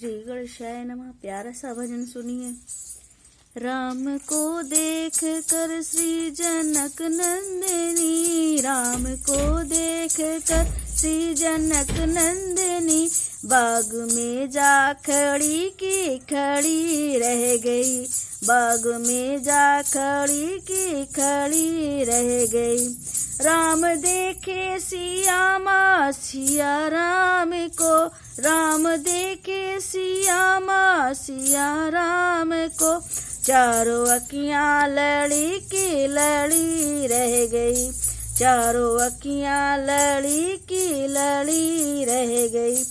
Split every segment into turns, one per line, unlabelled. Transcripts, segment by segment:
श्री गणेशाय नमः। प्यारा सा भजन सुनिए। राम को देख कर श्री जनक नंदिनी, राम को देख कर श्री जनक नंदिनी, बाग में जा खड़ी की खड़ी रह गई, बाग में जा खड़ी की खड़ी रह गई। राम देखे सिया माँ सिया राम को, राम देखे सिया माँ सिया राम को, चारों अखियाँ लड़ी की लड़ी रह गई, चारों अखियाँ लड़ी की लड़ी रह गई।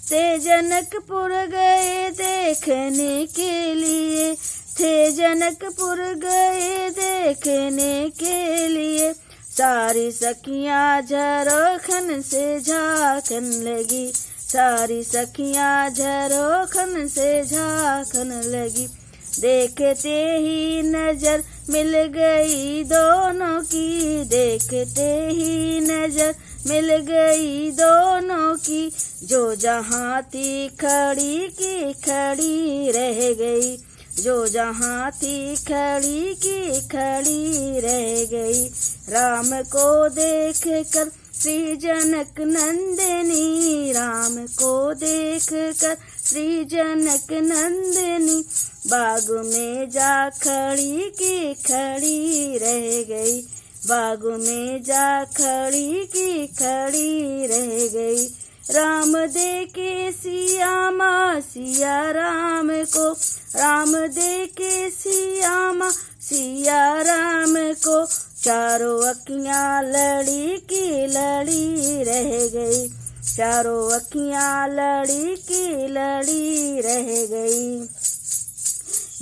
ते जनकपुर गए देखने के लिए, थे जनकपुर गए देखने के लिए, सारी सखियाँ झरोखन से झांकन लगी, सारी सखियाँ झरोखन से झांकन लगी। देखते ही नजर मिल गई दोनों की, देखते ही नजर मिल गई दोनों की, जो जहाँ थी खड़ी की खड़ी रह गई, जो जहाँ थी खड़ी की खड़ी रह गई। राम को देख कर श्री जनक नंदिनी, राम को देख कर श्री जनक नंदिनी, बाग में जा खड़ी की खड़ी रह गई, बाग में जा खड़ी की खड़ी रह गई। राम देखे सिया माँ सिया राम को, राम देखे सिया माँ सिया राम को, चारों अखियाँ लड़ी की लड़ी रह गई, चारों अखियाँ लड़ी की लड़ी रह गई।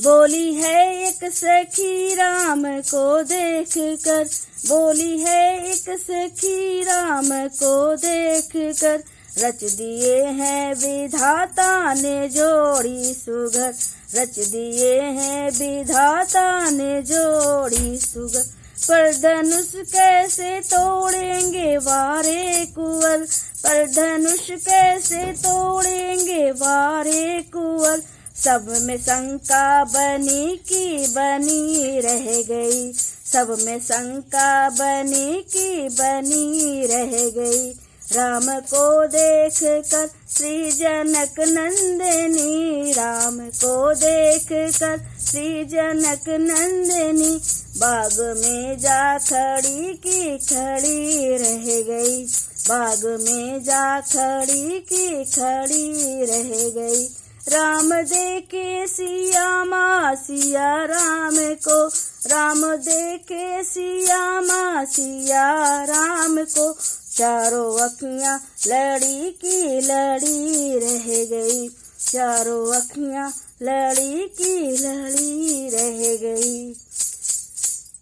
बोली है एक सखी राम को देख कर, बोली है एक सखी राम को देख कर, रच दिए हैं विधाता ने जोड़ी सुघर, रच दिए हैं विधाता ने जोड़ी सुघर। पर धनुष कैसे तोड़ेंगे वारे कुंवर, पर धनुष कैसे तोड़ेंगे वारे कुंवर, सब में शंका बनी की बनी रह गई, सब में शंका बनी की बनी रह गई। राम को देख कर श्री जनक नंदिनी, राम को देख कर श्री जनक नंदिनी, बाग में जा खड़ी की खड़ी रह गई, बाग में जा खड़ी की खड़ी रह गई। राम देखे सिया माँ सिया राम को, राम देखे सिया माँ सिया राम को, चारों अखियाँ लड़ी की लड़ी रह गई, चारों अखियाँ लड़ी की लड़ी रह गई।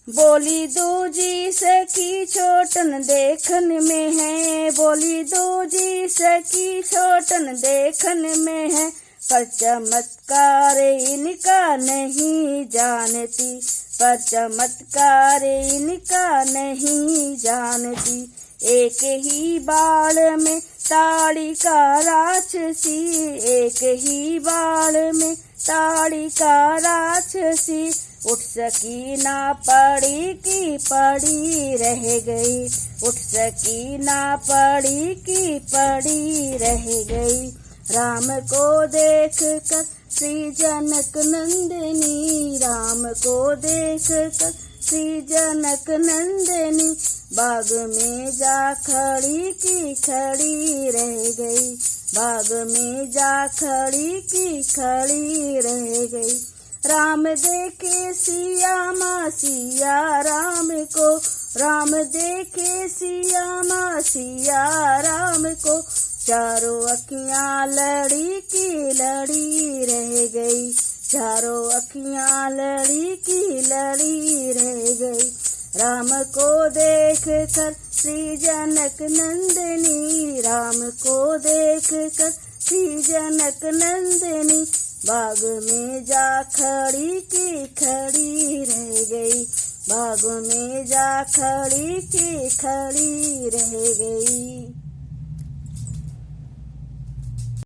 बोली दूजी सखी छोटन देखन में है, बोली दूजी सखी छोटन देखन में है, पर चमत्कार इनका नहीं जानती, पर चमत्कार इनका नहीं जानती। एक ही बाण में ताड़ी का राक्षसी, एक ही बाण में ताड़ी का राक्षसी, उठ सकी ना पड़ी की पड़ी रह गई, उठ सकी ना पड़ी की पड़ी रह गई। राम को देख कर श्री जनक नंदिनी, राम को देख कर श्री जनक नंदिनी, बाग में जा खड़ी की खड़ी रह गई, बाग में जा खड़ी की खड़ी रह गई। राम देखे सिया माँ सिया राम को, राम देखे सिया माँ सिया राम को, चारों अखियाँ लड़ी की लड़ी रह गई, चारों अखियाँ लड़ी की लड़ी रह गई। राम को देख कर श्री जनक नंदिनी, राम को देख कर श्री जनक नंदिनी, बाग में जा खड़ी की खड़ी रह गई, बाग में जा खड़ी की खड़ी रह गई।